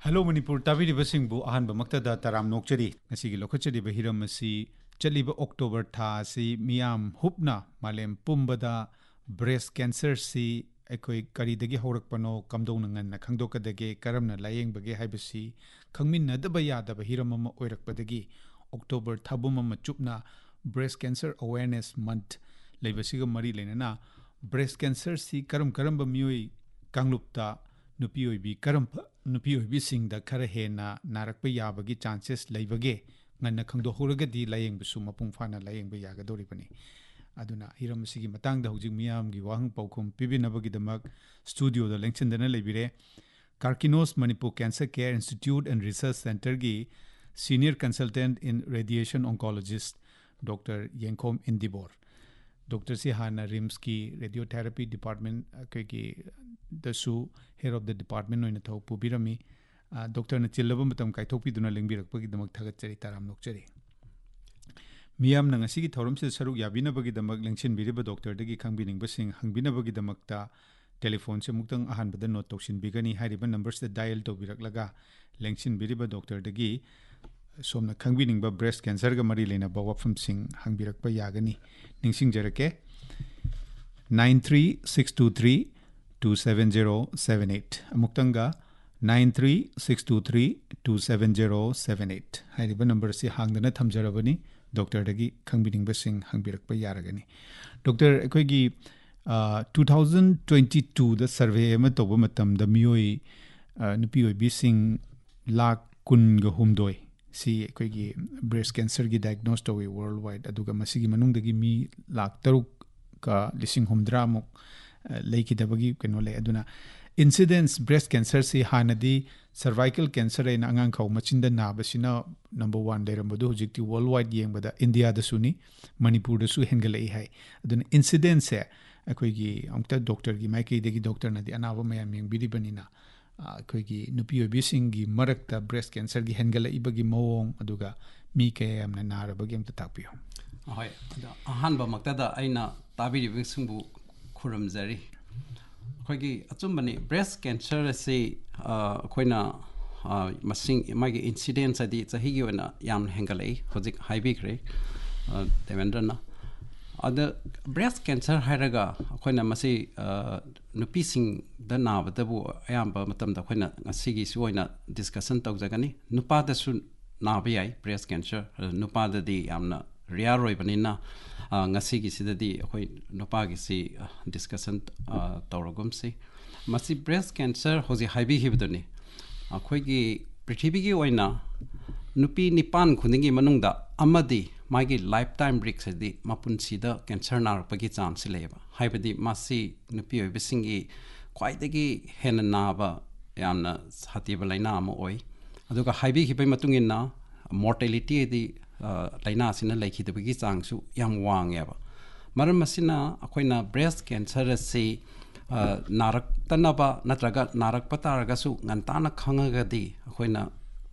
Hello Manipur tabiriba singbu ahanba maktada taram nokchari ngasigi lokhachariba hiram asi chaliba October tha si miyam hupna malem pumbada breast cancer si ekoi karidagi horakpano kamdong nangan khangdokadage karamna layengbage haibasi khangminnadaba yadaba hiram ama oirakpadagi October thabum ama chupna breast cancer awareness month leibasiga mari lenana breast cancer si karamba miyoi kanglupta nupi oibi karamba nupi oibi singda khara hena narakpa yabagi chances leibage nganna khangdohuragadi layengbusu mapung fana layengba yagadoribani aduna hiram sigi matangda hojik miyam gi wahang paukhum pibinabagi damak studio da lengchendana leibire Karkinos Manipur Cancer Care Institute and Research Center gi senior consultant in radiation oncologist Dr. Yengkhom Indiboor Dr. Sihana Rims ki radiotherapy department ki dasu head of the department oina thau pubirami Dr. na chillaba matam kaithokpi duna lengbirakpagi damak thagachari taram nokchari miyam na ngasi gi thorum se saruk yabina bagi damak lengchin biriba doctor dagi khangbining basing hangbina bagi damakta telephone se muktang ahan bada note tokshin bigani hariba numbers da dial to biraklaga lengchin biriba doctor dagi somna khangbining ba breast cancer ga mari lena ba wafam sing hangbirakpa yagani ningsing jarake 93623 27078 amuktanga 93623 hariba number si hangdana thamjarabani doctor dagi khangbining basing hangbirakpa yaragani doctor ekoigi 2022 da survey ama toba matam da miyoi nupi oi bising lakh kun ga humdoi si ekoigi breast cancer gi diagnose towi worldwide aduga masigi manungdagi mi lakh taruk ka lising humdra muk leikidabagi keno le aduna incidence breast cancer si hanadi cervical cancer in angang khau machinda nabasina number 1 lerambadu hojikti worldwide yengbada India da suni Manipur da su hengalai hai aduna incidence se akoigi amta doctor gi maiki degi doctor na di anaba mayam yengbidi banina akoigi nupi obising gi marakta breast cancer gi hengalai ibagi mawong aduga mi kayam na narabagi amta takpiyo ahoy ahanba maktada aina tabiri bisingbu khuramjari akoigi achumbani breast cancer se akoina masing magi incidence adi chahigi ona yam hengalai hojik haibikre Devendra na ada breast cancer hairaga akoina masi nupi sing da nabadabu ayamba matamda akoina ngasigi su oina discussion tawjagani nupa da su nabayai breast cancer nupa da di yamna rare roibanina ngasigi sidadi akoi nupa gi si discussion tawragum si masi breast cancer hoji haibi hibdoni akoi gi prithvi gi oina nupi nipan khuningi manungda amadi magi lifetime risk di mapun sida cancer narpagi chance leba haibadi masi nupi oi bisingi khwaidagi hena naba yamna hatiba laina ama oi aduga haibi hibai matungina mortality di laina sina laikhidabagi changsu yam wangeba maram masina akoina breast cancer se naraktanaba natraga narakpataraga su ngantana khangagadi akoina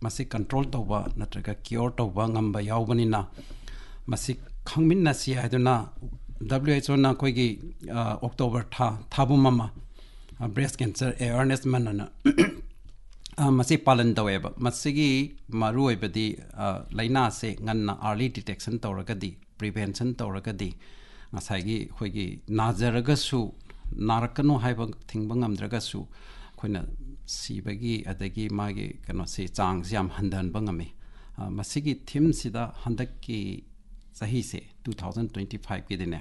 masi control toba natraga cure toba ngamba yawbanina masi khangminna si aduna WHO na koigi October thabumama breast cancer awareness manana masi palan taweba masigi maru oibadi laina se nganna early detection tawragadi prevention tawragadi ngasagi khoigi nazaraga su narakano haiba thingba ngamdraga su khoina sibagi adagi magi kano se chang siam handan bangami masigi theme sida handakki sahi se 2025 ki dine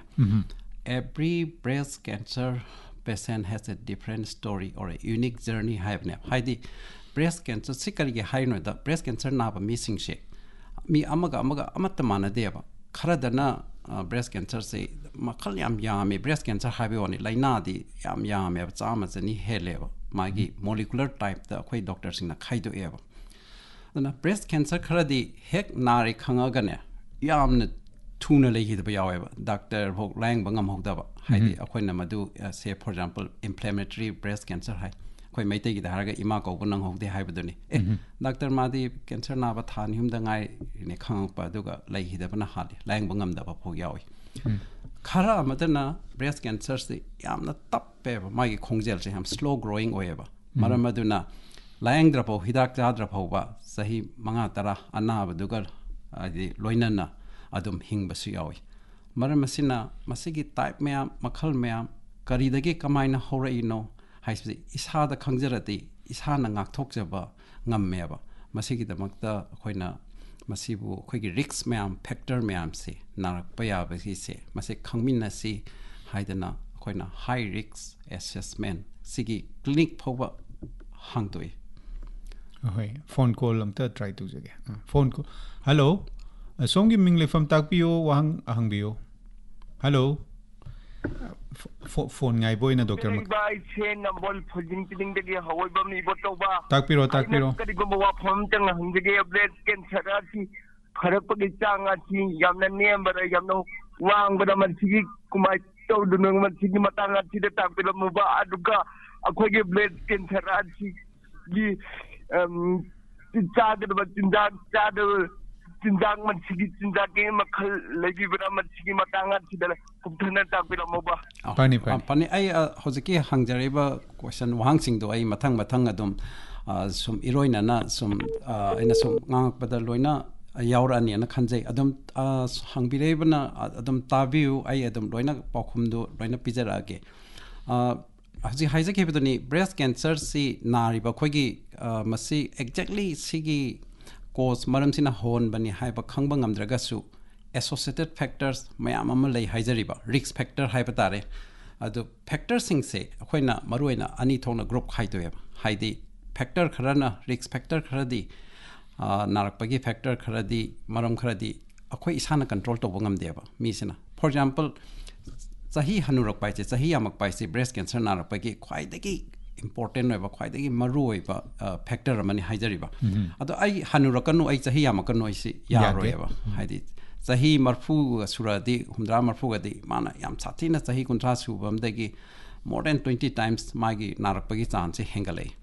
every breast cancer patient has a different story or a unique journey haidi breast cancer sikari ge haino da breast cancer na ba missing she mi amaga amatta mana deba kharadana breast cancer se makhal yam breast cancer haibe oni laina di yam chama jani heleba magi molecular type da khoi doctor sing na khaido eba dana breast cancer kharadi hek nari khangaga ne yamna thuna lehi da yaweba doctor hok lang bangam hokdaba haidi akoina madu say for example inflammatory breast cancer hai koi maitei gi daraga ima ko nang hokde haibaduni doctor madi cancer na ba than him da ngai ne khangpa duga lehi da bana hali lang bangam da ba phok yawi khara amadana breast cancer se yamna tappe ba magi khongjel se ham slow growing oyeba maramaduna ꯂꯥꯌꯦꯡꯗ꯭ꯔꯐꯥꯎ ꯍꯤꯗꯥꯛ ꯆꯥꯗ꯭ꯔꯐꯥꯎꯕ ꯆꯍꯤ 5-10 ꯑꯅꯥꯕꯗꯨꯒ ꯍꯥꯏꯗꯤ ꯂꯣꯏꯅꯅ ꯑꯗꯨꯝ ꯍꯤꯡꯕꯁꯨ ꯌꯥꯎꯏ ꯃꯔꯝ ꯑꯁꯤꯅ ꯃꯁꯤꯒꯤ type ꯃꯌꯥꯝ ꯃꯈꯜ ꯃꯌꯥꯝ ꯀꯔꯤꯗꯒꯤ ꯀꯃꯥꯏꯅ ꯍꯧꯔꯛꯏꯅꯣ ꯍꯥꯏꯕꯁꯤ ꯏꯁꯥꯗ ꯈꯪꯖꯔꯗꯤ ꯏꯁꯥꯅ ꯉꯥꯛꯊꯣꯛꯆꯕ ꯉꯝꯃꯦꯕ ꯃꯁꯤꯒꯤꯗꯃꯛꯇ ꯑꯩꯈꯣꯏꯅ ꯃꯁꯤꯕꯨ ꯑꯩꯈꯣꯏꯒꯤ ꯔꯤꯛꯁ ꯃꯌꯥꯝ ꯐꯦꯛꯇꯔ ꯃꯌꯥꯝꯁꯤ ꯅꯥꯔꯛꯄ ꯌꯥꯕꯒꯤꯁꯦ ꯃꯁꯤ ꯈꯪꯃꯤꯟꯅꯁꯤ ꯍꯥꯏꯗꯅ ꯑꯩꯈꯣꯏꯅ ꯍꯥꯏ ꯔꯤꯛꯁ ꯑꯦꯁꯦꯁꯃꯦꯟ ꯁꯤꯒꯤ ꯀ꯭ꯂꯤꯅꯤꯛ ꯐꯥꯎꯕ ꯍꯥꯡꯗꯣꯛꯏ ꯍꯣꯏ ꯐꯣꯟ ꯀꯣꯜ ꯑꯝꯇ ꯇ꯭ꯔꯥꯏ ꯇꯧꯖꯒꯦ ꯐꯣꯟ ꯀꯣꯜ ꯍꯜꯂꯣ ꯁꯣꯝꯒꯤ ꯃꯤꯡ ꯂꯩꯐꯝ ꯇꯥꯛꯄꯤꯌꯣ ꯋꯥꯍꯪ ꯍꯪꯕꯤꯌꯣ ꯍꯜꯂꯣ ꯐꯣꯟ ꯉꯥꯏꯕ ꯑꯣꯏꯅ ꯗꯣꯛꯇꯔ ꯑꯩꯁꯦ ꯅꯝꯕꯣꯜ ꯐꯨꯖꯤꯡ ꯄꯤꯗꯤꯡꯗꯒꯤ ꯍꯧꯑꯣꯏꯕ ꯃꯤꯕꯣ ꯇꯧꯕ ꯇꯥꯛꯄꯤꯔꯣ ꯑꯩꯅ ꯀꯔꯤꯒꯨꯝꯕ ꯋꯥꯐꯝ ꯑꯃꯇꯪ ꯍꯪꯖꯒꯦ ꯕ꯭ꯂꯦꯗ ꯀꯦꯟꯁꯔ ꯑꯁꯤ ꯐꯔꯛꯄꯒꯤ ꯆꯥꯡ ꯑꯁꯤ ꯌꯥꯝꯅ ꯅꯦꯝꯕꯔ ꯌꯥꯝꯅ ꯋꯥꯡꯕꯗ ꯃꯁꯤꯒꯤ ꯀꯃꯥꯏꯅ ꯇꯧꯗꯨꯅ ꯃꯁꯤꯒꯤ ꯃꯇꯥꯡ ꯑꯁꯤꯗ ꯇꯥꯛꯄꯤꯔꯝꯃꯨꯕ ꯑꯗꯨꯒ ꯑꯩꯈꯣꯏꯒꯤ ꯕ꯭ꯂꯦꯗ ꯀꯦꯟꯁꯔ ꯑꯁꯤꯒꯤ ꯆꯥꯒꯗꯕ ꯆꯤꯟꯖꯥꯛ ꯃꯁꯤꯒꯤ ꯆꯤꯟꯖꯥꯛꯀꯤ ꯃꯈꯜ ꯂꯩꯕꯤꯕ꯭ꯔꯥ ꯃꯁꯤꯒꯤ ꯃꯇꯥꯡ ꯑꯁꯤꯗ ꯀꯨꯞꯊꯅ ꯇꯥꯛꯄꯤꯔꯝꯃꯨꯕ ꯐꯅꯤ ꯑꯩ ꯍꯧꯖꯤꯛꯀꯤ ꯍꯪꯖꯔꯤꯕ ꯀꯣꯏꯁꯟ ꯋꯥꯍꯪꯁꯤꯡꯗꯣ ꯑꯩ ꯃꯊꯪ ꯑꯗꯨꯝ ꯁꯨꯝ ꯏꯔꯣꯏꯅꯅ ꯁꯨꯝ ꯑꯩꯅ ꯁꯨꯝ ꯉꯥꯡꯉꯛꯄꯗ ꯂꯣꯏꯅ ꯌꯥꯎꯔꯛꯑꯅꯤꯅ ꯈꯟꯖꯩ ꯑꯗꯨꯝ ꯍꯪꯕꯤꯔꯛꯏꯕꯅ ꯑꯗꯨꯝ ꯇꯥꯕꯤꯌꯨ ꯑꯩ ꯑꯗꯨꯝ ꯂꯣꯏꯅ ꯄꯥꯎꯈꯨꯝꯗꯨ ꯂꯣꯏꯅ ꯄꯤꯖꯔꯛꯑꯒꯦ ꯍꯧꯖꯤꯛ ꯍꯥꯏꯖꯈꯤꯕꯗꯨꯅꯤ ꯕ꯭ꯔꯦꯁ ꯀꯦꯟꯁꯔꯁꯤ ꯅꯥꯔꯤꯕ ꯑꯩꯈꯣꯏꯒꯤ ꯃꯁꯤ ꯑꯦꯛꯖꯦꯛꯂꯤ ꯁꯤꯒꯤ ꯀꯣꯁ ꯃꯔꯝꯁꯤꯅ ꯍꯧꯍꯟꯕꯅꯤ ꯍꯥꯏꯕ ꯈꯪꯕ ꯉꯝꯗ꯭ꯔꯒꯁꯨ ꯑꯦꯁꯣꯁꯤꯌꯦꯇꯦꯠ ꯐꯦꯛꯇꯔꯁ ꯃꯌꯥꯝ ꯑꯃ ꯂꯩ ꯍꯥꯏꯖꯔꯤꯕ ꯔꯤꯛꯁ ꯐꯦꯛꯇꯔ ꯍꯥꯏꯕ ꯇꯥꯔꯦ ꯑꯗꯨ ꯐꯦꯛꯇꯔꯁꯤꯡꯁꯦ ꯑꯩꯈꯣꯏꯅ ꯃꯔꯨꯑꯣꯏꯅ ꯑꯅꯤ ꯊꯣꯛꯅ ꯒ꯭ꯔꯨꯞ ꯈꯥꯏꯗꯣꯛꯑꯦꯕ ꯍꯥꯏꯗꯤ ꯐꯦꯛꯇꯔ ꯈꯔꯅ ꯔꯤꯛꯁ ꯐꯦꯛꯇꯔ ꯈꯔꯗꯤ ꯅꯥꯔꯛꯄꯒꯤ ꯐꯦꯛꯇꯔ ꯈꯔꯗꯤ ꯃꯔꯝ ꯈꯔꯗꯤ ꯑꯩꯈꯣꯏ ꯏꯁꯥꯅ ꯀꯟꯇ꯭ꯔꯣꯜ ꯇꯧꯕ ꯉꯝꯗꯦꯕ ꯃꯤꯁꯤꯅ ꯐꯣꯔ ꯑꯦꯛꯖꯥꯝꯄꯜ ꯆꯍꯤ ꯍꯟꯅꯨꯔꯛꯄ ꯍꯥꯏꯁꯦ ꯆꯍꯤ ꯌꯥꯝꯃꯛꯄ ꯍꯥꯏꯁꯦ ꯕ꯭ꯔꯦꯁ ꯀꯦꯟꯁꯔ ꯅꯥꯔꯛꯄꯒꯤ ꯈ꯭ꯋꯥꯏꯗꯒꯤ ꯏꯝꯄꯣꯔꯇꯦꯟ ꯑꯣꯏꯕ ꯈ꯭ꯋꯥꯏꯗꯒꯤ ꯃꯔꯨ ꯑꯣꯏꯕ ꯐꯦꯛꯇꯔ ꯑꯃꯅꯤ ꯍꯥꯏꯖꯔꯤꯕ ꯑꯗꯣ ꯑꯩ ꯍꯟꯅꯨꯔꯛꯀꯅꯨ ꯑꯩ ꯆꯍꯤ ꯌꯥꯝꯃꯛꯀꯅꯨ ꯑꯩꯁꯤ ꯌꯥꯔꯣꯏꯕ ꯍꯥꯏꯗꯤ ꯆꯍꯤ 30 ꯁꯨꯔꯛꯑꯗꯤ 50-40ꯒꯗꯤ ꯃꯥꯅ ꯌꯥꯝ ꯁꯥꯊꯤꯅ ꯆꯍꯤ 50 ꯁꯨꯕ ꯑꯃꯗꯒꯤ ꯃꯣꯔ ꯗꯦꯟ 20 ꯇꯥꯏꯝꯁ ꯃꯥꯒꯤ ꯅꯥꯔꯛꯄꯒꯤ ꯆꯥꯟꯁꯁꯦ ꯍꯦꯟꯒꯠꯂꯛꯏ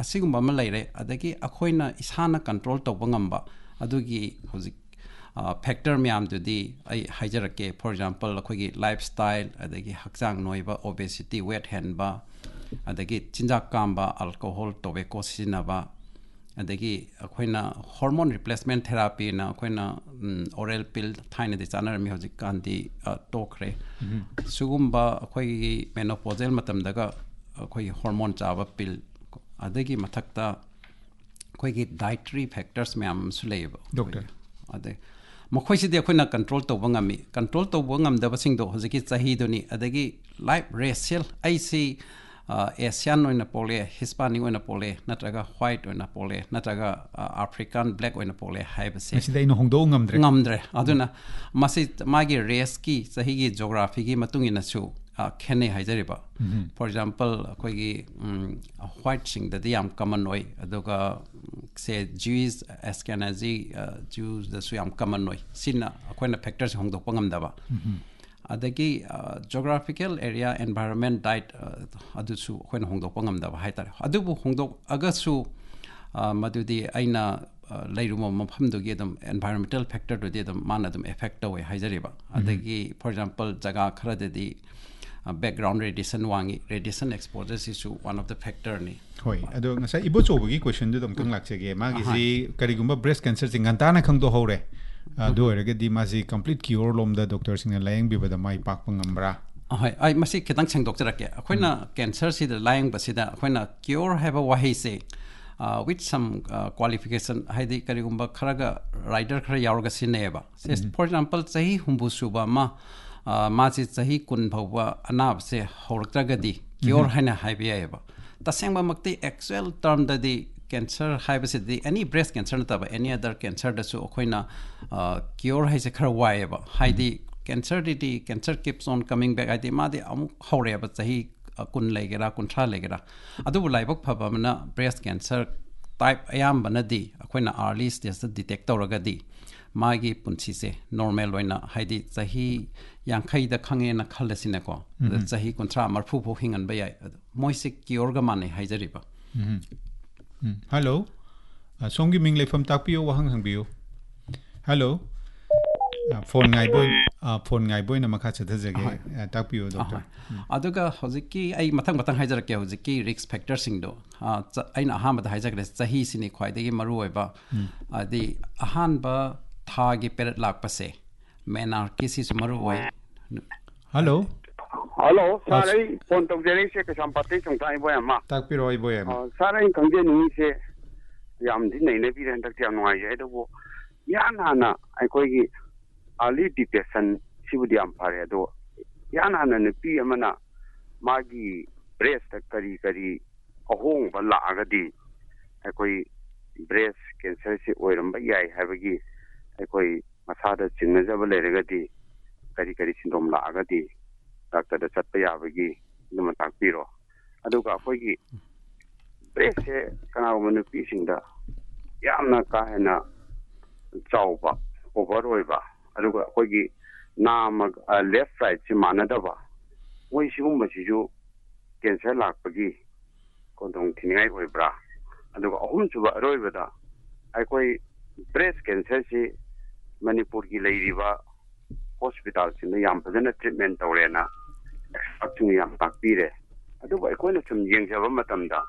ꯑꯁꯤꯒꯨꯝꯕ ꯑꯃ ꯂꯩꯔꯦ ꯑꯗꯒꯤ ꯑꯩꯈꯣꯏꯅ ꯏꯁꯥꯅ ꯀꯟꯇ꯭ꯔꯣꯜ ꯇꯧꯕ ꯉꯝꯕ ꯑꯗꯨꯒꯤ ꯍꯧꯖꯤꯛ ꯐꯦꯛꯇꯔ ꯃꯌꯥꯝꯗꯨꯗꯤ ꯑꯩ ꯍꯥꯏꯖꯔꯛꯀꯦ ꯐꯣꯔ ꯑꯦꯛꯖꯥꯝꯄꯜ ꯑꯩꯈꯣꯏꯒꯤ ꯂꯥꯏꯐ ꯁ꯭ꯇꯥꯏꯜ ꯑꯗꯒꯤ ꯍꯛꯆꯥꯡ ꯅꯣꯏꯕ ꯑꯣꯕꯦꯁꯤꯇꯤ ꯋꯦꯠ ꯍꯦꯟꯕ ꯑꯗꯒꯤ ꯆꯤꯟꯖꯥꯛ ꯀꯥꯝꯕ ꯑꯜꯀꯣꯍꯣꯜ ꯇꯣꯕꯦꯀꯣ ꯁꯤꯖꯤꯟꯅꯕ ꯑꯗꯒꯤ ꯑꯩꯈꯣꯏꯅ ꯍꯣꯔꯃꯣꯟ ꯔꯤꯄ꯭ꯂꯦꯁꯃꯦꯟ ꯊꯦꯔꯥꯄꯤꯅ ꯑꯩꯈꯣꯏꯅ ꯑꯣꯔꯦꯜ ꯄꯤꯜ ꯊꯥꯏꯅꯗꯤ ꯆꯥꯅꯔꯝꯃꯤ ꯍꯧꯖꯤꯛꯀꯥꯟꯗꯤ ꯇꯣꯛꯈ꯭ꯔꯦ ꯁꯤꯒꯨꯝꯕ ꯑꯩꯈꯣꯏꯒꯤ ꯃꯦꯅꯣꯄꯣꯖꯦꯜ ꯃꯇꯝꯗꯒ ꯑꯩꯈꯣꯏꯒꯤ ꯍꯣꯔꯃꯣꯟ ꯆꯥꯕ ꯄꯤꯜ ꯑꯗꯒꯤ ꯃꯊꯛꯇ ꯑꯩꯈꯣꯏꯒꯤ ꯗꯥꯏꯇꯔꯤ ꯐꯦꯛꯇꯔꯁ ꯃꯌꯥꯝ ꯑꯃꯁꯨ ꯂꯩꯌꯦꯕ ꯗꯣꯛꯇꯔ ꯑꯗꯩ ꯃꯈꯣꯏꯁꯤꯗꯤ ꯑꯩꯈꯣꯏꯅ ꯀꯟꯇ꯭ꯔꯣꯜ ꯇꯧꯕ ꯉꯝꯃꯤ ꯀꯟꯇ꯭ꯔꯣल ꯇꯧꯕ ꯉꯝꯗꯕꯁꯤꯡꯗꯣ ꯍꯧꯖꯤꯛꯀꯤ ꯆꯍꯤꯗꯨꯅꯤ ꯑꯗꯒꯤ ꯂꯥꯏꯐ ꯔꯦꯁꯤꯌꯦꯜ ꯑꯩꯁꯤ ꯑꯦꯁꯤꯌꯥꯟ ꯑꯣꯏꯅ ꯄꯣꯛꯂꯛꯑꯦ ꯍꯤꯁꯄꯥꯅꯤꯛ ꯑꯣꯏꯅ ꯄꯣꯛꯂꯛꯑꯦ ꯅꯠꯇ꯭ꯔꯒ ꯍ꯭ꯋꯥꯏꯠ ꯑꯣꯏꯅ ꯄꯣꯛꯂꯛꯑꯦ ꯅꯠꯇ꯭ꯔꯒ ꯑꯐ꯭ꯔꯤꯀꯥꯟ ꯕ꯭ꯂꯦꯛ ꯑꯣꯏꯅ ꯄꯣꯛꯂꯛꯑꯦ ꯍꯥꯏꯕꯁꯦ ꯃꯁꯤꯗ ꯑꯩꯅ ꯍꯣꯡꯗꯣꯛ ꯉꯝꯗ꯭ꯔꯦ ꯑꯗꯨꯅ ꯃꯁꯤ ꯃꯥꯒꯤ ꯔꯦꯁꯀꯤ ꯆꯍꯤꯒꯤ ꯖꯣꯒ꯭ꯔꯥꯐꯤꯒꯤ ꯃꯇꯨꯡ ꯏꯟꯅꯁꯨ ꯈꯦꯠꯅꯩ ꯍꯥꯏꯖꯔꯤꯕ ꯐꯣꯔ ꯑꯦꯛꯖꯥꯝꯄꯜ ꯑꯩꯈꯣꯏꯒꯤ ꯍ꯭ꯋꯥꯏꯠꯁꯤꯡꯗꯗꯤ ꯌꯥꯝ ꯀꯃꯟ ꯑꯣꯏ ꯑꯗꯨꯒ ꯁꯦ ꯖ꯭ꯌꯨꯏꯁ ꯑꯦꯁꯀꯦꯅꯥꯖꯤ ꯖ꯭ꯌꯨꯁꯗꯁꯨ ꯌꯥꯝ ꯀꯃꯟ ꯑꯣꯏ ꯁꯤꯅ ꯑꯩꯈꯣꯏꯅ ꯐꯦꯛꯇꯔꯁꯦ ꯍꯣꯡꯗꯣꯛꯄ ꯉꯝꯗꯕ ꯑꯗꯒꯤ ꯖꯣꯒ꯭ꯔꯥꯐꯤꯀꯦꯜ ꯑꯦꯔꯤꯌꯥ ꯑꯦꯟꯚꯥꯏꯔꯟꯃꯦꯟ ꯗꯥꯏꯠ ꯑꯗꯨꯁꯨ ꯑꯩꯈꯣꯏꯅ ꯍꯣꯡꯗꯣꯛꯄ ꯉꯝꯗꯕ ꯍꯥꯏꯇꯥꯔꯦ ꯑꯗꯨꯕꯨ ꯍꯣꯡꯗꯣꯛꯑꯒꯁꯨ ꯃꯗꯨꯗꯤ ꯑꯩꯅ ꯂꯩꯔꯨꯕ ꯃꯐꯝꯗꯨꯒꯤ ꯑꯗꯨꯝ ꯑꯦꯟꯚꯥꯏꯔꯟꯃꯦꯟꯇꯦꯜ ꯐꯦꯛꯇꯔꯗꯨꯗꯤ ꯑꯗꯨꯝ ꯃꯥꯅ ꯑꯗꯨꯝ ꯑꯦꯐꯦꯛ ꯇꯧꯋꯦ ꯍꯥꯏꯖꯔꯤꯕ ꯑꯗꯒꯤ ꯐꯣꯔ ꯑꯦꯛꯖꯥꯝꯄꯜ ꯖꯒꯥ ꯈꯔꯗꯗꯤ background radiation wangi radiation exposure sisu one of the factor ni hoi ado ngasa ibo chobagi question du dam tang lakchege magi ji karigumba breast cancer sing ngantana khangdo hore do erege di masi complete cure lom da doctor sing layang bi bada mai pak ngambra hoi ai masi khitang sengdok jarake akoina cancer si da layang basida akoina cure have a wahi se with some qualification haidi karigumba kharaga rider khara yaurga sineba for example sahi humbu suba ma मासी चाही कुन भौवा अनाब से होरक्तगदी cure हैना हाइबियाबा तसेंगबमक्ति actual term ददी cancer हाइबसिदी एनी ब्रेस्ट कैंसर नतबा एनी अदर कैंसर दसु अखोइना क्योर हाइसे खर वायबा हाइदी कैंसर दिदी cancer keeps on coming back आइदी मादे अमु हौरेबा चाही कुन लेगेरा कुंथ्रा लेगेरा अदुबु लाइबक फबमना ब्रेस्ट कैंसर टाइप अयामबनदी अखोइना अर्ली स्टेज डिटेक्ट तौरगदी मागी पुंसी से नॉर्मल होइना हाइदी चाही यांखैदा खंगेना खलसिनेको चाही कुंथ्रा मरफु फो हिंगन बयाय मोइसे क्योरगा माने हाइजरिबा हेलो सोंगी मिंग लेफम ताकपियो वहंग हंगबियो hello phone ngai boy na makha chathajage takpiyo doctor aduga hojiki ai mathang haijarake hojiki risk factor sing do aina aham da haijarake chahi sini khwaidagi maru oiba adi ahan ba tha gi period lakpase menarche si maru oi hello sarai phone tok jeri se ka sampati chungtai boy ma takpiro oi boy ma sarai kangje ni se yam din nei ne bi ran tak tiang noi je do yana na ai koi gi early detection sibudi am phare do yana na ne pi amana magi breast kari ahong ba la ga di ai koi breast cancer si oiram ba yai ha ba gi ai koi masa da chinna ja ba le ga di kari syndrome la ga di doctor da chat pa ya ba gi numa tak piro adu ka koi gi breast se kana mo ne pi sing da yamna ka hena chauba overoi ba aduga koigi nama left right si manada ba woi sigum ba si ju cancer lak pagi kodong thingai oi bra aduga ahum chuba roi ba da ai koi breast cancer si manipur gi leiri ba hospital sin yam phajana treatment tawrena acting yam takpire aduga ai koi na chum yeng jaba matam da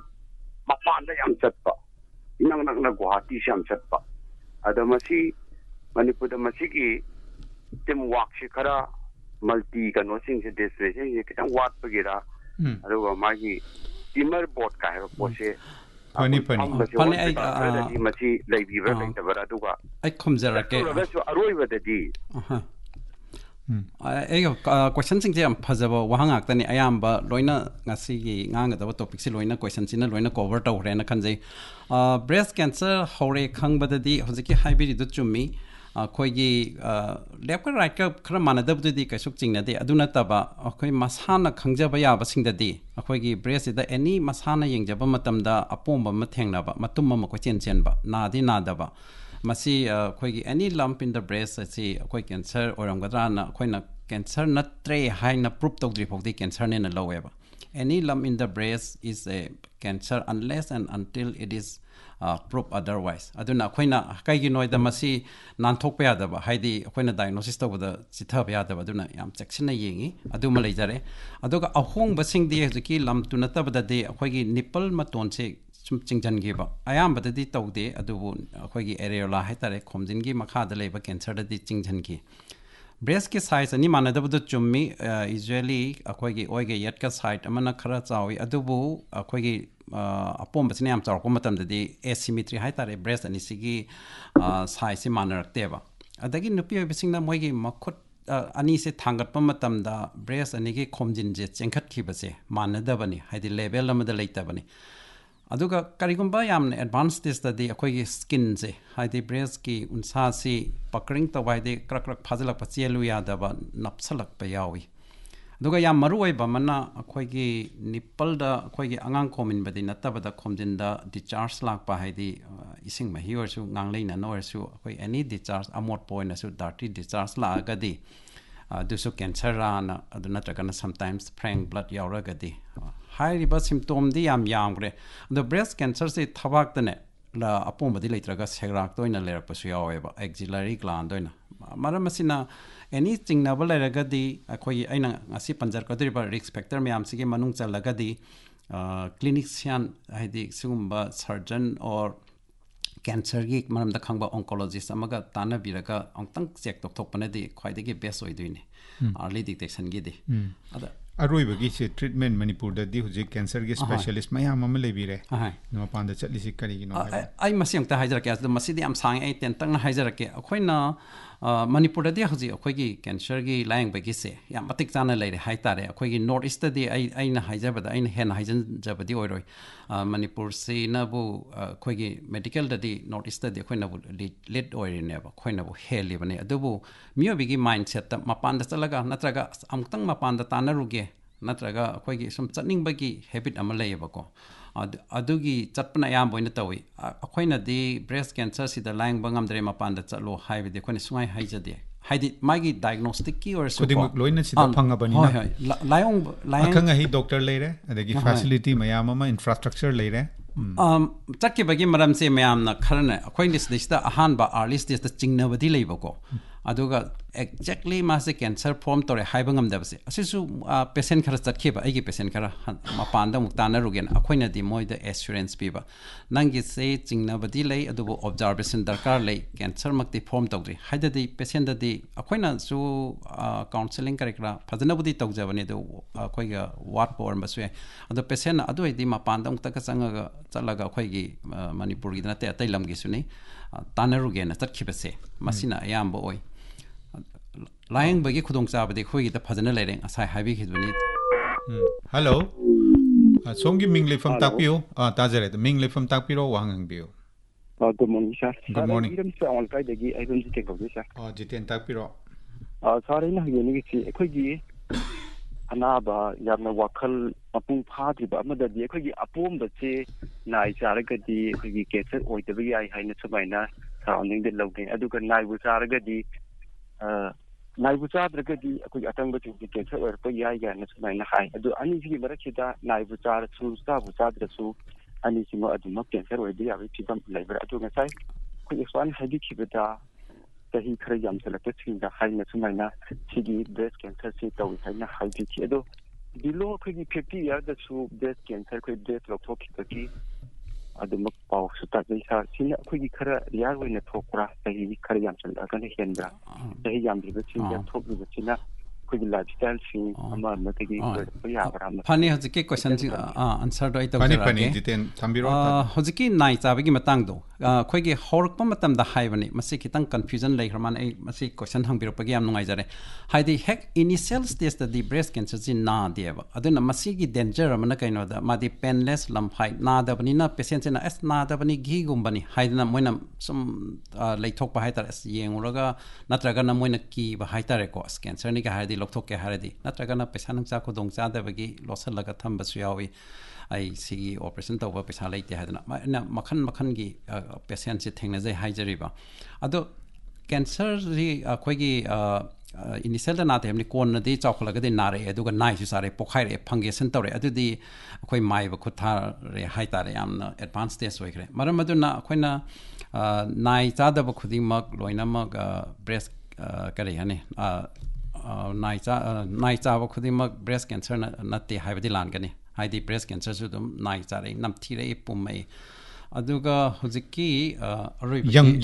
mapan da yam chatpa inang na guwahati siyam chatpa adamasi manipur da masigi teamwork si khara multi kano sing se desperation ye kitang wat pagira aduga magi teamer board ka ha pose pani ai masi leibi ba kai tabara aduga ai khomjara ke aroi ba da di ai question sing jam phajaba wahangak tani ayamba loina ngasi gi nganga da topic si loina question sina loina cover ta hore na khanjai breast cancer hore khangbada di hojiki hybrid du chumi khoigi left ka right ka khara manadab du di kaisuk chingna de aduna taba khoi masana khangjaba ya ba singda di khoigi breast da any masana yengjaba matamda apomba ma thengna ba matum ma ko chen ba na di na da ba masi khoigi any lump in the breast si khoi cancer oram gadra na khoina cancer na tre high na proof tok dri phok di cancer ne na loweba any lump in the breast is a cancer unless and until it is proof otherwise aduna khoina kai gi noi da masi nan thok pa da ba haidi khoina diagnosis to da chitha pa da ba aduna yam section na yengi aduma leijare aduga ahong basing di hiki lump tu na ta ba de khoi gi nipple ma ton se sum chingjan gi ba ayam ba di tawde adubu khoi gi areola haitare khomjin gi makha da leba cancer da di chingjan gi breast ki size ani manada bu chummi usually akhoi gi oi ge yat ka site amana khara chawi adubu akhoi gi apom basine am chawko matam da di asymmetry haitare breast ani sigi size si manarakte ba adagi nupi oi bising na moi gi makhut ani se thangat pa matam da breast ani gi khomjin je chengkhat ki base manada bani haidi level amada leita bani aduga karigumba yamne advanced test da di akhoi gi skin se haidi breast ki unsa si pakring to wai de krak phajlak pa chelu ya da ba napsalak pa yawi aduga yam maru oi ba mana akhoi gi nipple da akhoi gi angang khomin ba di natta ba da khomjin da discharge lak pa haidi ising ma hi or su ngang leina no or su akhoi any discharge amot point na su dirty discharge la ga di du su cancer na aduna takana sometimes frank blood yaura ga di high riba symptom di yam gre the breast cancer se thabak tane la apom badi leitraga segrak toina lerak pasu yawe ba axillary gland doina maramasina anything na bala raga di akhoi aina ngasi panjar kadri ba risk factor me am sige manung chalaga di clinician haidi sugumba surgeon or cancer gi maram da khangba oncologist amaga tana biraga ongtang check tok thok pane di khwaidagi best oiduine early detection gi di ada aroibagi se treatment manipur da di huje cancer ge specialist mayam am lebire no panda chatli si kari gi no ai masiang ta hajar ke as masidi am sang ai ten tang hajar ke khoina manipur da di huje khoi gi cancer gi laing ba gi se yam matik chana leire hai tare khoi gi north east di ai na hajar ba da ai hen hajan jabadi oiroi manipur se na bu khoi gi medical da di north east di khoina bu lead oire ne ba khoina bu heli bane adubu mio bi gi mindset ta mapan da chalaga natraga amtang mapan da tanaruge natraga akhoi gi sum chatning ba gi habit ama leiba ko adugi chatpana yam boina tawi akhoina di breast cancer si da lang bangam dre mapan da chalo haibe de khone sungai haijade haidi magi diagnostic ki or so koding loina si da phanga bani na layong akhanga hi doctor leire adagi facility mayam ama infrastructure leire chakki bagi maram se mayam na kharna akhoi nis dista ahan ba early stage da chingna badi leiba ko aduga exactly mass cancer form tore haibangam dabse asisu patient khara chatkhiba aigi patient khara mapanda muktana rugen akoina di moida assurance piba nangi se chingna badi lei adubu observation darkar lei cancer makti form tawdri haidadi patient dadi akoina su counseling karekra phajana budi tawjabane do akoiga wat power maswe adu patient adu idi mapanda muktaka changa chalaga akoigi manipur gi na te atai lamgi suni tanarugen chatkibase masina ayamba oi lying bagi khudong chabadi khoi ta phajana lereng asai habi khiduni hello songi mingle from takpio tajare the mingle from takpiro wangang bio good morning sir good morning iram sa on kai degi I don't take of this sir jiten takpiro sorry na yeni gi khoi gi anaba yamna wakhal apung phadi ba amada di khoi gi apom ba che nai charaga di khoi gi cancer oidabagi ai haina sumaina surrounding the logging aduga nai bu charaga di nai bu chadragadi akoi atangba chi cancer or pa yai ga na sumaina hai adu ani gi marakida nai bu char chu sa bu chadrasu ani simo adu ma cancer oidi abi chibam labor adu ngai khoi expan hadi khibada tahi khara yam select thinga hai na sumaina chigi breast cancer si tawi hai na hai chi adu below khoi 50 years da su breast cancer khoi breast lok thok ki adu mak pau su ta dei sa sin khoi gi khara rial wei na thokra tahi khara yam sel ka ne hendra tahi yam bi chi ya thok bi chi na khoi gi lifestyle si ama ma te gi ko ya bara ma phani hojiki question answer do ito pani pani jiten thambiro hojiki nai chabagi matang do khoi gi horkpa matam da haibani masi kitang confusion lai hraman ai masi question hangbiro pagi am nungai jare haidi hek initial stage da di breast cancer ji na dieba aduna masi gi danger amana kaino da madi painless lump hai na da bani na patient na as na da bani gi gumbani haidna moina sum leithok pa haitar as yenguraga natraga na moina ki ba haitare ko cancer ni ga haidi lokthok ke haradi natraga na pesa nang cha ko dong cha da bagi losal laga thamba su yawi ai si operation to ba pesa leite hadna na makhan gi patient si thengna jai haijariba ado cancer ri khoi gi initial da na te amni kon na di chawkhla ga de na re aduga nai su sare pokhai re function tore adu di khoi mai ba khutha re haitare am na advanced stage oikre maram adu na khoi na nai cha da ba khuding mak loina mak breast kare hani nai cha ba khuding mak breast cancer na te haibadi lan gani haidi breast cancer su dum nai cha re nam thi re pumai aduga hojiki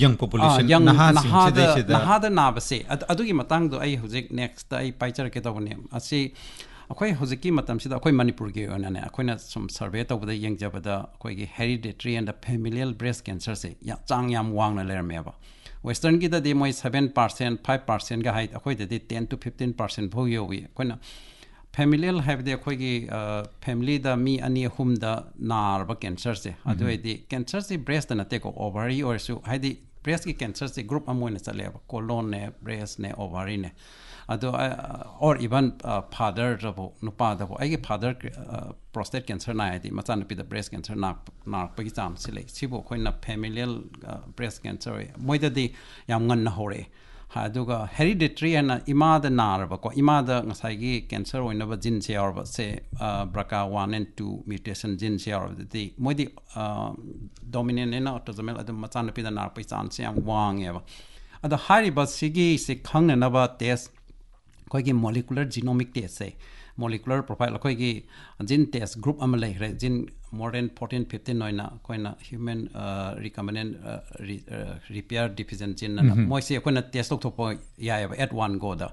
young population nahada nabase adugi matang do ai hojik next ai paichar ke tawne asi akhoi hojiki matam sida akhoi manipur ge ona ne akhoi na some survey tawda yengjabada akhoi gi hereditary and familial breast cancer se ya chang yam wang na ler meba western gi da de moi 7% 5% ga height akhoi de 10 to 15% bho yowi akhoi na familial have the akhoi gi family da mi ani hum da nar ba cancer se adu di cancer se breast na te ko ovary or so haidi breast ki cancer se group amoina chale ba colon ne breast ne ovary ne ado or even father rabo nupa da bo ai father prostate cancer na di macha nupi da breast cancer na pa gi cham sile sibo khoi na familial breast cancer moida di yam ngan na hore aduga hereditary and ima da nar ba ko ima da ngasai gi cancer oina ba gene se or ba se BRCA1 and 2 mutation gene se or the moidi dominant in autosomal adu macha nupi da nar pa cham se am wang eba ado hari ba sigi se khang na ba test koi gi molecular genomic test se molecular profile koi gi gene test group am lai re gene more than 14 15 noina koi na human recombinant repair deficient gene na moi se koi na test tok po ya at one go da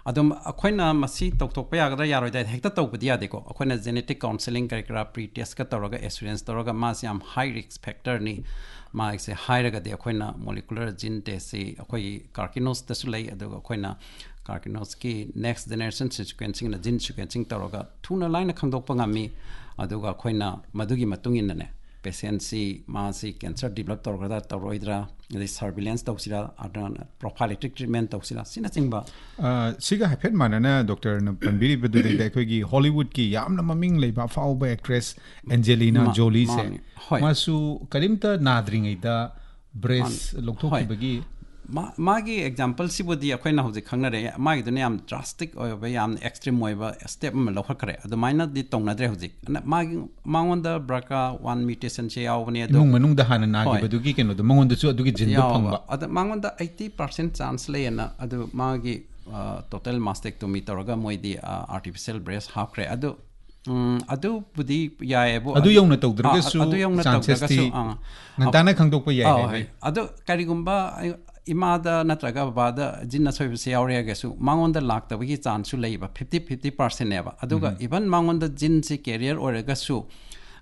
adum koi na masi tok pa ya ga ya roi da hekta tok budi ya de ko koi na genetic counseling kar pre test ka toroga assurance toroga ma se am high risk factor ni ma se high raga de koi na molecular gene test se koi Karkinos da sulai adu koi na Karkinos ki next generation sequencing na gene sequencing toroga thuna line khangdokpa ngami aduga khoina madugi matungin ne patient si ma si cancer develop toroga toroidra the surveillance tawsira adan prophylactic treatment tawsira sina chingba siga hapet manana doctor na panbiri bedu de khoi gi Hollywood ki yamna maming leiba fauba actress Angelina Jolie se masu karimta nadringai da breast lokthok bagi मागी example सिबुदी अखोइना हौजिक खंगनरे मागी दुने याम drastic ओयबा याम extreme ओयबा step म लौखरे अदुमाइना दि तोंगनद्रे हौजिक मागी मांगोंदा BRCA 1 mutation से यावबने अदु इमुंग मनुंग दा हाना नागिबदुगी केनो the मंगोंदा सु अदुगी जिन दु फंगबा अद मांगोंदा 80% चांस लेना अदु मागी टोटल मास्टेक्टोमी तोरगा मोइदी आर्टिफिशियल ब्रेस्ट हाफरे अदु बुदी याएबो अदु यौना तौद्रगसु चांसेसटी नंताना खंगदोकपा याए अदु करिगुंबा इमादा नत्रगा बाबादा जिन्ना सोइबसे यावरेगसु मांगोंदा लाक्तबगी चांसु लेबा 50% नेबा अदुगा इवन मांगोंदा जिन से कैरियर ओरगसु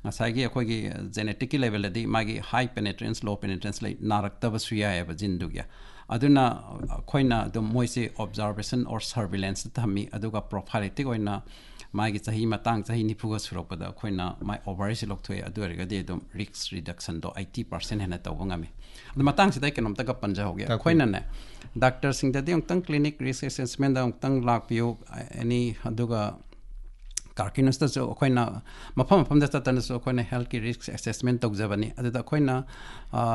ngसागी अखोगी जेनेटिक लेवल दि मागी हाई पेनिट्रेंस लो पेनिट्रेंस ले नारक्तबसु याएबा जिनदुग्या अदुना खोइना द मोइसे ऑब्जर्वेशन और सर्विलेंस थमी अदुगा प्रोफाइलिटिक ओइना मागी चाही मतंग चाही निफुगा सुरपदा खोइना माय ओवरी से लोकथोय अदुरगदि दम रिस्क रिडक्शन दो 80% हेना तवंगामी अद मतंग सिदा केनम तक पंजा हो गया खोइना ने डॉक्टर सिंह ददि अंतंग क्लिनिक रिस्क असेसमेंट दा अंतंग लाकपियो एनी अदुगा Karkinos da so खोइना मफम दा ततन सो खोइना हेल्थ की रिस्क असेसमेंट तौजबनी अदुदा खोइना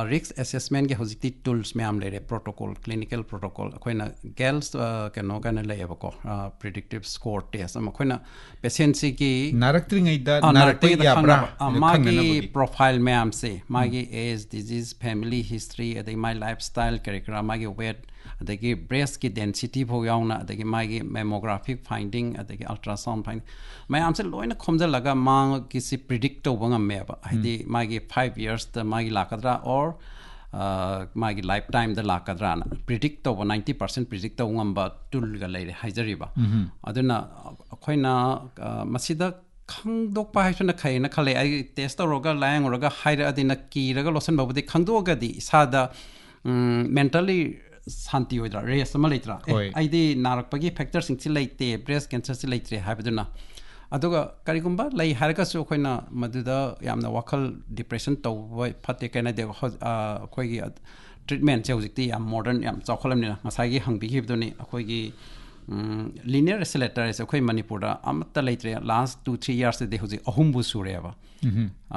रिस्क असेसमेंट के हजिति टूल्स मैम लेरे प्रोटोकॉल क्लिनिकल प्रोटोकॉल खोइना गेल्स केनो गाना लेबको प्रेडिक्टिव स्कोर टेस्ट अम खोइना पेशेंट की नारक्त्रिंगै दा नारक्पै याब्रा मागी प्रोफाइल मैम से मागी एज डिजीज फैमिली हिस्ट्री अदे माय लाइफस्टाइल कैरेक्टर मागी वेट अदगी ब्रेस्ट की डेंसिटी भो याउना अदगी मागी मेमोग्राफिक फाइंडिंग अदगी अल्ट्रासाउंड फाइंडिंग मैम से लोइना खोमजलगा मांग किसी प्रिडिक्ट तौबंगा मेबा हाइदी मागी 5 years द मागी लाकद्रा और मागी लाइफ टाइम द लाकद्रा ना प्रिडिक्ट तौब 90% प्रिडिक्ट तौंगंबा टूल गा लेरे हाइजरिबा अदुना खोइना मसिदा खंगदोकपा हाइसुना खैना खले आई टेस्ट तौरगा लायंगरगा हाइरा अदिना कीरगा लोसन बाबुदि खंगदोगदी इसादा मेंटली शांति होइद्रा रेस अमा लेत्रा आइदि नारकपगी फैक्टर सिंग छि लेते ब्रेस्ट कैंसर छि लेत्रे हाइबदुना अदुगा करिगुंबा लई हारगसु खोइना मदुदा यामना वाखल डिप्रेशन तौबय फते कैना दे खोइगी ट्रीटमेंट से हुजिक्ति याम मॉडर्न याम चौखलमनिना ngसागी हंबिगिबदुनि खोइगी linear accelerator is अखोइ मणिपुरदा अमत्ता लेत्रे लास्ट 2-3 years दे हुजि अहुमबु सुरेबा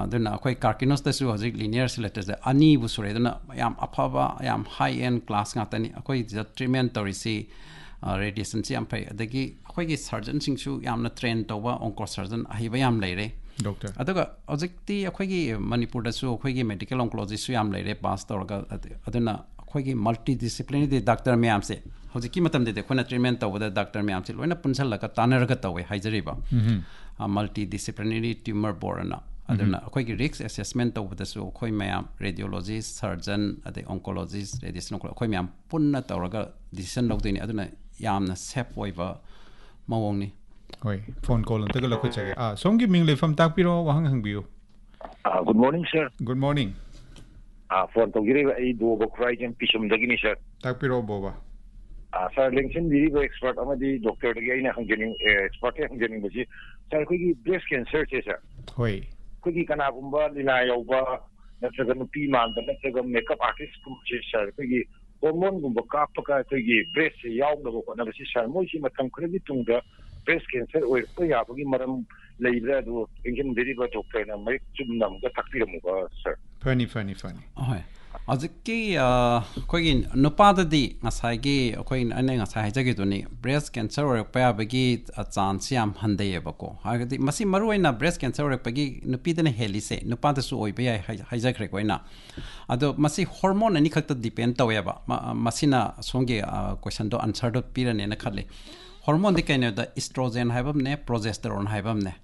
अदुना अखोइ कार्किनोस दसु हुजि linear accelerator दे अनि बु सुरे दना याम अफबा याम हाई एंड क्लास गातनि अखोइ ज ट्रीटमेंट तोरिसि रेडिएशन से याम फै अदगी अखोइगी सर्जन सिंगसु यामना ट्रेन तौबा ओंको सर्जन अहिबा याम लेरे डॉक्टर अदुगा अजिक्ति अखोइगी मणिपुर दसु अखोइगी मेडिकल ओंकोलॉजिस्ट याम लेरे पास तौरगा अदुना अखोइगी मल्टी डिसिप्लिनरी डॉक्टर मैम से हजिकी मतम दे खोना ट्रीटमेंट तौबदा डॉक्टर मैम से लोइना पुनसलका तानरगा तौवे हाइजरिबा मल्टी डिसिप्लिनरी ट्यूमर बोर्डना अदुना अखोइगी रिस्क असेसमेंट तौबदसु अखोइ मैम रेडियोलॉजिस्ट सर्जन अदे ओंकोलॉजिस्ट रेडिएशन अखोइ मैम पुन्ना तौरगा डिसीजन लौदोइनि अदुना यामना सेफ ओइबा मवोंगनि होय फोन कॉल अंतगा लखोचगे सोमगी मिंग लेफम ताकपिरो वहां हंगबियो good morning sir good morning phone तौगिरिबा आई दोबो क्राइजन पिसुमदगिनि सर ताकपिरो बोबा सर लेंसन दिरिबा एक्सपर्ट अमदी डॉक्टर दगी आइना हंजनिंग एक्सपर्ट हंजनिंग बसी सर कोई ब्रेस्ट कैंसर से सर होय कोई कनागुंबा लीला यौबा नत्रगा नुपी मानदा नत्रगा मेकअप आर्टिस्ट कुम सर कोई hormone gumba kapaka koigi breast yawnaba hotnabasi sar moisi matam khuragi tungda breast cancer oi ko yabagi maram leibra do engine deriva doctor na mai chumnam ga takpiramu ba sir funny ahoi aziki koigi nupada di ngasai koi ane ngasai jagi doni breast cancer oi pa bagi chance yam handayeba ko hagadi masi maru oina breast cancer oi pagi nupi dane helise nupada su oi ba hijack rek oina ado masi hormone ani khakta depend taweba masina songe question do answer do pirane na khale hormone de kaina da estrogen haibam ne progesterone haibam ne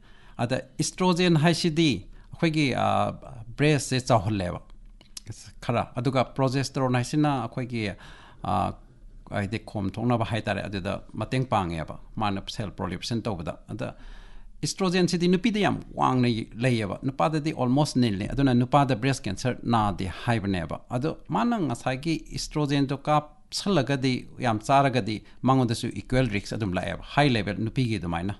ada estrogen haisidi khoigi breast se chahalleba खरा अदुगा progesterone हाइसिना अखोइगी आइदे खोम थोंनाबा हाइतारे अदुदा मतेंग पांगेबा माना cell proliferation तौबदा अदा oestrogen सिदि नुपीदा याम वांगनै लेयबा नुपाददि ऑलमोस्ट निलने अदुना नुपादा ब्रेस्ट कैंसर नादि हाइबनेबा अदु माना ngसागी एस्ट्रोजेन तो का सलगदि याम चारगदि मांगोदसु इक्वल रिस्क अदुम लायबा हाई लेवल नुपीगी दुमाइना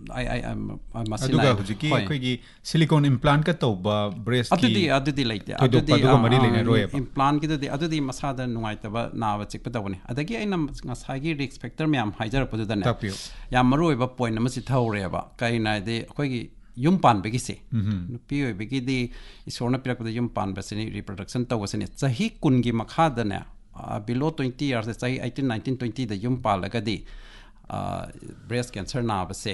अदुगा हुजिकी कोइगी सिलिकॉन इम्प्लांट का तौबा ब्रेस्ट की अदुदी लेते अदुदी मरी लेने रोयबा इम्प्लांट की अदुदी मसादा नुंगाइतबा नावा चिकप तबने अदगी आइना ngसागी risk factor ma'am हाइजर पदुदने yam मरुयबा point अमसि थौरेबा काइना they कोइगी yum pan begise nupi oi begidi isorna pirak da yum pan basini reproduction tawasini chahi kun gi makha da na below 20 years chahi 18 19 20 da yum palagadi breast cancer na base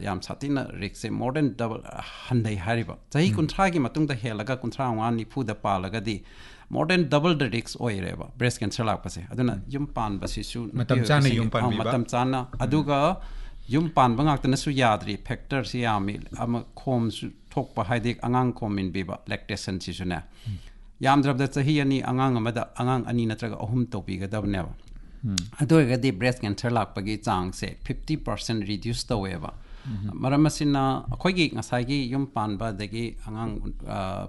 yam satina risk more than double handai hariba chahi kunthra gi matung da helaga kunthra wa ni phu da palagadi more than double the risk oireba breast cancer la pase aduna yum pan basisu matam chana yum pan biba matam chana aduga yum pan bangak na su yadri factor si yami ama khom su thokpa haidik angang khom in biba lactation si suna yam drab da chahi ani angang amada angang ani natraga ahum topi ga dabne aduga di breast cancer lak pagi chang se 50% reduce taweba maram asina akhoi gi ngasai gi yum pan ba dagi angang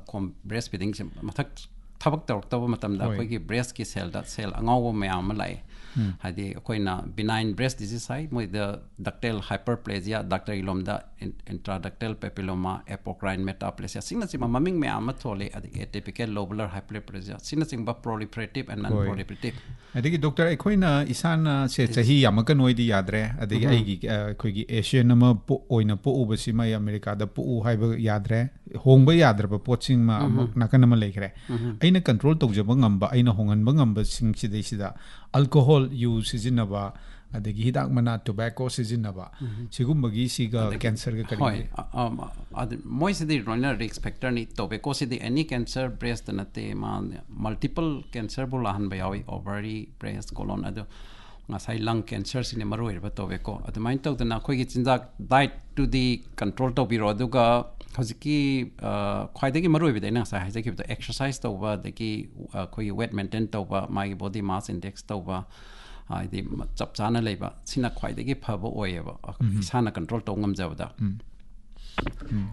khom breastfeeding se mathak thabak tawrtaba matamda akhoi gi breast ki cell da cell angaw mayam lai hadi akoina benign breast disease hai moi the ductal hyperplasia doctor ilomda intraductal papilloma apocrine metaplasia sina sima maming me ama thole atypical lobular hyperplasia sina singba proliferative and non proliferative adigi doctor akoina isana se chahi yamaka noidi yadre adigi aigi akoigi asian nama po oina po ubasima america da po haiba yadre hongba yadra poching ma nakan nama lekre aina control tawjaba ngamba aina honganba ngamba sing sidai alcohol use sizinaba adagi hidak mana tobacco sizinaba sigumagi siga cancer ga kari moi sidi runner risk factor ni tobacco sidi any cancer breast nate ma multiple cancer bulahan bayawi ovary breast colon ado ngasai lung cancer sine maroi ba tobacco adumain tawdana khoi gi chinjak diet to the control to biro aduga hojiki khwaidagi maroi bida na sa haijaki bida exercise tawba dagi khoi weight maintain tawba my body mass index tawba ai chap chana leiba sina khwaidagi phaba oyeba isana control to ngamjabda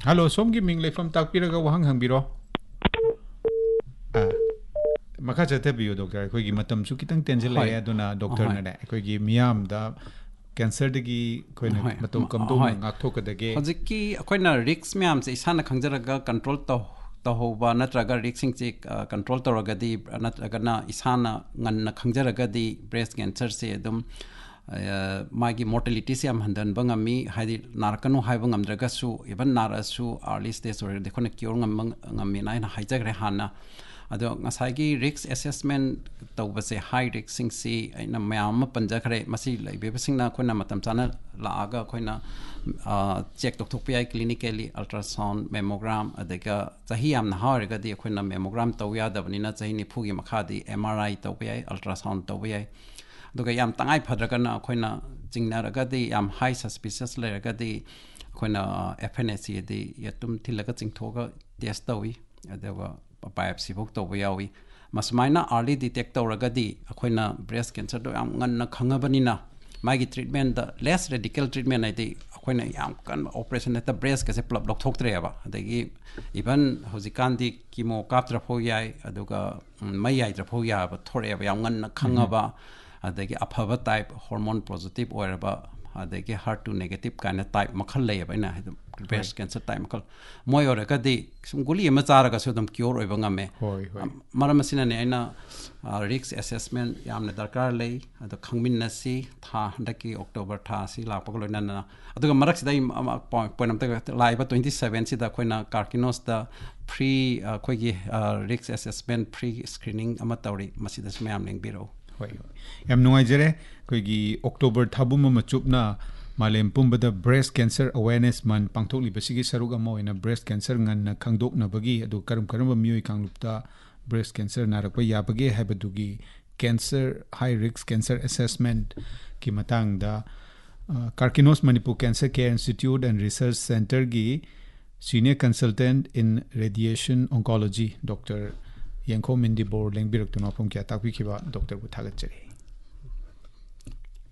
hello somgi ming leifam takpiraga wahang hangbiro makha jate biyo doctor khoi gi matam su kitang tension lai aduna doctor na da khoi gi miam da cancer dagi khoi na matam kam do ngak thok dage hojiki khoi na risk miam se isana khangjaraga control to hoba natraga risking che control to ragadi natraga na isana nganna khangjaraga di breast cancer se dum magi mortality se am handan bangami hadi narakanu haiba ngamdraga su even narasu early stage or de khona cure ngami na haijagre hana ado ngasai risk assessment tawbase high risk sing si aina mayam panja khare masi laibe basingna khona matam chana laaga khoina check tok pi clinically ultrasound mammogram adega chahi am na harga di khoina mammogram tawya dabani na chahi ni phugi makhadi MRI tawya ultrasound tawya aduga yam tangai phadraga na khoina jingnaraga di yam high suspicious leraga di khoina FNAC di yatum thilaga chingthoga test tawi aduga biopsy bok to yawi masmaina early detect tawragadi akoina breast cancer do am nganna khangabani na magi treatment the less radical treatment ai di akoina yam kan operation at the breast ka se plop lok thok treba adagi even hojikan di chemo kaptra pho yai aduga mai yai tra pho ya ba thore ba yam nganna khangaba adagi aphaba type hormone positive oraba adagi HER2 negative kind of type makhal lay ba ina breast cancer type makhal moi oraga di sum guli ema charaga so dum cure oiba ngame maram asina ne aina risk assessment yamna darkar lay ado khangmin na si tha handaki October tha si lakpa loina na aduga marak sida point am ta laiba 27 sida koina Karkinos da pre koigi risk assessment pre screening ama tawri masida smayam ling biro yam nuai jere koigi October thabum ma chupna malem pumbada breast cancer awareness man pangthokli basigi sarug amo ina breast cancer ngan na khangdok na bagi adu karam mioi kanglupta breast cancer narakpa yabage habadugi cancer high risk cancer assessment ki matang da Karkinos Manipur Cancer Care Institute and Research Center gi senior consultant in radiation oncology Dr. Yengkhom Indiboor lengbirak tuna phom kya takpi khiba doctor bu thagat chari